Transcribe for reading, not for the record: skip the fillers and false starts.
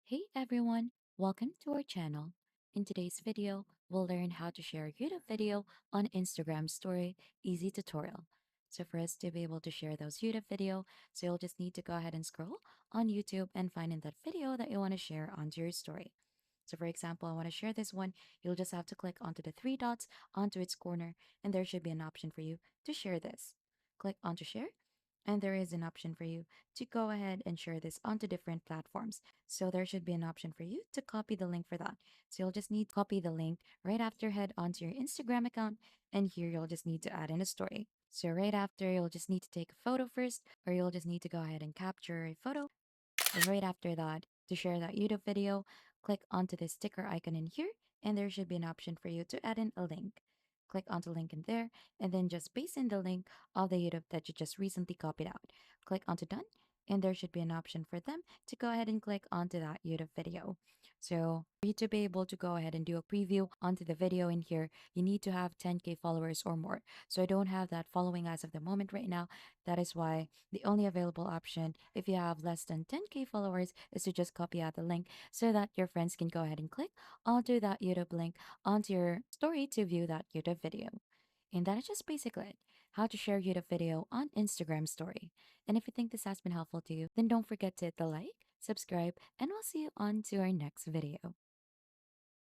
Hey everyone, welcome to our channel. In today's video, we'll learn how to share YouTube video on Instagram story, easy tutorial. So for us to be able to share those YouTube video, so you'll just need to go ahead and scroll on YouTube and find in that video that you want to share onto your story. So for example, I want to share this one, you'll just have to click onto the three dots onto its corner and there should be an option for you to share this. Click onto share and there is an option for you to go ahead and share this onto different platforms. So there should be an option for you to copy the link for that. So you'll just need to copy the link right after head onto your Instagram account. And here you'll just need to add in a story. So right after, you'll just need to take a photo first, or you'll just need to go ahead and capture a photo. And right after that, to share that YouTube video, click onto the sticker icon in here, and there should be an option for you to add in a link. Click onto link in there, and then just paste in the link of the YouTube that you just recently copied out. Click onto done, and there should be an option for them to go ahead and click onto that YouTube video. So for you to be able to go ahead and do a preview onto the video in here, you need to have 10K followers or more. So I don't have that following as of the moment right now. That is why the only available option if you have less than 10K followers is to just copy out the link so that your friends can go ahead and click onto that YouTube link onto your story to view that YouTube video. And that is just basically it. How to share YouTube video on Instagram story. And if you think this has been helpful to you, then don't forget to hit the like, subscribe, and we'll see you on to our next video.